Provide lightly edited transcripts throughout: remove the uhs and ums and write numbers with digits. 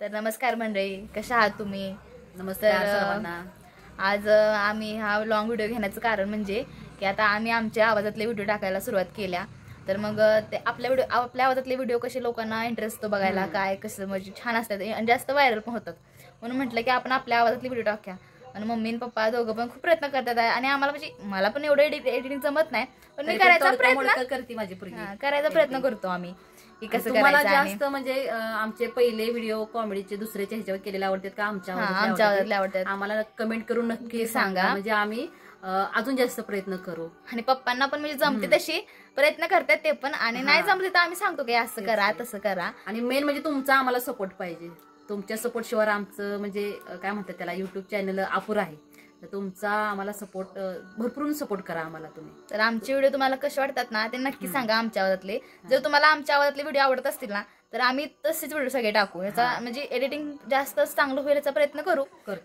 तर नमस्कार मंडळी, कशा आहात तुम्ही? नमस्कार सर्वांना. आज आम्ही हा लॉंग व्हिडिओ घेण्याचं कारण म्हणजे की आता आम्ही आमच्या आवाजातले व्हिडिओ टाकायला सुरुवात केल्या. तर मग ते आपल्या आवाजातले व्हिडिओ कसे लोकांना इंटरेस्ट तो बघायला, काय कसं म्हणजे छान असतात आणि जास्त व्हायरल पण होतात. म्हणून म्हटलं की आपण आपल्या आवाजातले व्हिडिओ टाकूया. आणि मम्मी आणि पप्पा दोघं पण खूप प्रयत्न करतात आणि आम्हाला म्हणजे मला पण एवढं एडिटिंग जमत नाही, पण मी करायचा प्रयत्न करतो आम्ही की कसं तुम्हाला जास्त म्हणजे आमचे पहिले व्हिडिओ कॉमेडीचे दुसऱ्याच्या ह्याच्यावर केलेले आवडतात का आमच्या आवाजातले आवडतात? आम्हाला कमेंट करून नक्की सांगा, म्हणजे आम्ही अजून जास्त प्रयत्न करू. आणि पप्पांना पण म्हणजे जमते तशी प्रयत्न करतात ते पण, आणि नाही जमले तर आम्ही सांगतो की असं करा तसं करा. आणि मेन म्हणजे तुमचा आम्हाला सपोर्ट पाहिजे. तुमच्या सपोर्ट शिवाय आमचं म्हणजे काय म्हणतात त्याला युट्यूब चॅनल अपुर आहे. तर तुमचा आम्हाला सपोर्ट भरपूर सपोर्ट करा आम्हाला तुम्ही. तर आमचे व्हिडिओ तुम्हाला कसे वाटतात ना ते नक्की सांगा आमच्या आवाजातले. जर तुम्हाला आमच्या आवाजातले व्हिडिओ आवडत असतील ना तर आम्ही तसेच व्हिडिओ सगळे टाकू. याचा म्हणजे एडिटिंग जास्त चांगलं होईल याचा प्रयत्न करू,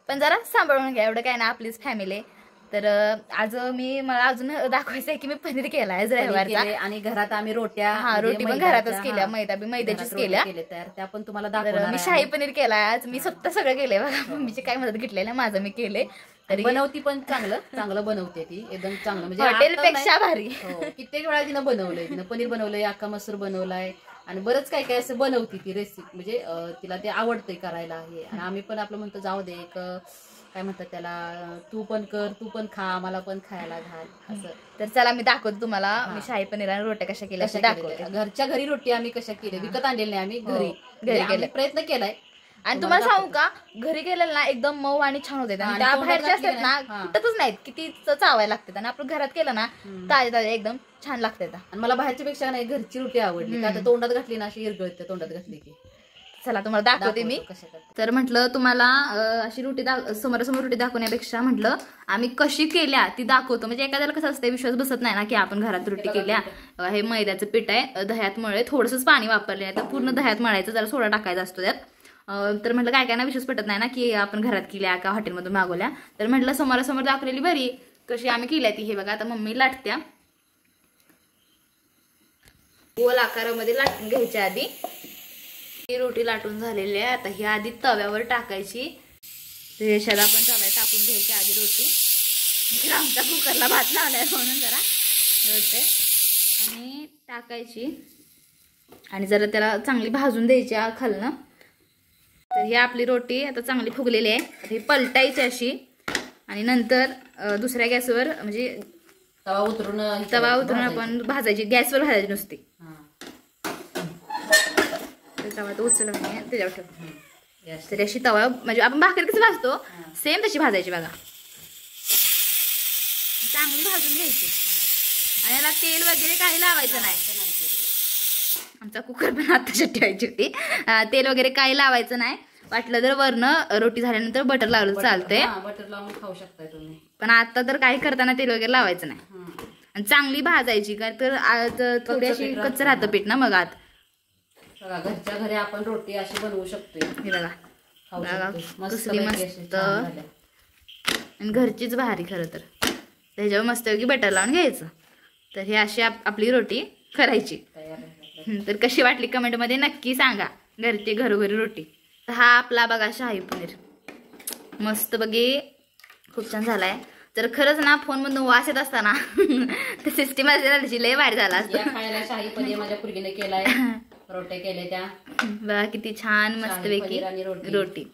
पण जरा सांभाळून घ्या. एवढं काय ना, आपलीच फॅमिली आहे. तर आज मला अजून दाखवायचं आहे की मी पनीर केलाय रविवारचा, आणि घरात आम्ही रोट्या रोटी पण घरातच केल्या, मैद्याचीच केल्या. त्या पण तुम्हाला दाखवणार. मी शाही पनीर केलाय आज. मी स्वतः सगळं केलंय बघा. मम्मीची काय मदत घेतलेली, माझं मी केलंय. तरी बनवती पण चांगलं बनवते ती, एकदम चांगलं म्हणजे हॉटेलपेक्षा भारी. कित्येक वेळा तिनं बनवलंय. तिनं पनीर बनवलंय, अख्खा मसूर बनवलाय आणि बरंच काय काय असं बनवती ती रेसिपी. म्हणजे तिला ते आवडतंय करायला हे. आणि आम्ही पण आपलं म्हणतो जाऊ दे, एक काय म्हणतात त्याला, तू पण कर, तू पण खा, आम्हाला पण खायला घाल असं. तर चला मी दाखवतो तुम्हाला मी शाही पनीर आणि रोट्या कशा केल्या दाखवते. घरच्या घरी रोटी आम्ही कशा केल्या, विकत आणलेल्या नाही, आम्ही घरी केल्या, प्रयत्न केलाय. आणि तुम्हाला सांगू का, घरी केलेलं ना एकदम मऊ आणि छान होते. त्या बाहेरच्या असतात ना कुठतच नाहीत, किती चावायला लागतात. आणि आपण घरात केलं ना ताजे ताजे एकदम छान लागते. आणि मला बाहेरच्या पेक्षा नाही घरची रोटी आवडली. आता तोंडात घातली ना अशी इरगळते तोंडात घातली की. चला तुम्हाला दाखवते मी. तर म्हटलं तुम्हाला अशी रोटी समोरासमोर रोटी दाखवण्यापेक्षा म्हटलं आम्ही कशी केल्या ती दाखवतो. म्हणजे एखाद्याला कसं असतं, विश्वास बसत नाही ना की आपण घरात रोटी केल्या. हे मैद्याचं पीठ आहे, दह्यात मळले, थोडंसंच पाणी वापरले आहे, तर पूर्ण दह्यात मळायचं, जरा सोडा टाकायचा असतो त्यात. तर म्हटलं काय काय ना विश्वास पटत नाही ना की आपण घरात केल्या का हॉटेलमधून मागवल्या. तर म्हटलं समोरासमोर दाखवलेली बरी. कशी आम्ही केल्या ती हे बघा. आता मम्मी लाटत्या. गोल आकारामध्ये लाटून घ्यायच्या आधी. ही रोटी लाटून झालेली आहे. आता ही आधी तव्यावर टाकायची. याच्यात आपण तव्यात टाकून घ्यायची आधी रोटी. आमच्या कुकरला भात लावलाय म्हणून जरा होते. आणि टाकायची आणि जरा त्याला चांगली भाजून द्यायची खालनं. तर ही आपली रोटी आता चांगली फुगलेली आहे. ही पलटायची अशी आणि नंतर दुसऱ्या गॅसवर म्हणजे तवा उतरून आपण भाजायची. गॅसवर भाजायची नुसती. तवा तो उचलून त्याच्यावर ठेव. तर अशी तवा म्हणजे आपण भाकरी कसं भाजतो सेम तशी भाजायची बघा. चांगली भाजून घ्यायची. आणि याला तेल वगैरे काही लावायचं नाही. आमचा कुकर पण आत्ताशी ठेवायची होती. तेल वगैरे काही लावायचं नाही. वाटलं तर वरनं रोटी झाल्यानंतर बटर लावलं चालतंय. बटर लावून खाऊ शकताय तुम्ही. पण आता तर काही करताना तेल वगैरे लावायचं नाही. आणि चांगली भाजायची, काय तर थोडी अशी कच्चं राहतं पीठ ना मग आत. घरच्या घरी आपण रोटी अशी बनवू शकतो. हे बघा कसली मस्त आणि घरचीच भारी खरं तर. त्याच्यावर मस्त की बटर लावून घ्यायचं. तर हे अशी आपली रोटी करायची. तर कशी वाटली कमेंटमध्ये नक्की सांगा. घरची घरोघरी रोटी. तर हा आपला बघा शाही पनीर मस्त बघे खूप छान झालाय. तर खरंच ना फोन मधून वास येत असताना तर सिस्टीम लय भारी झाला असतं. खायला शाही पनीर माझ्या पुरगीने केलाय. रोट्या केल्या त्या बघा किती छान मस्त पैकी रोटी.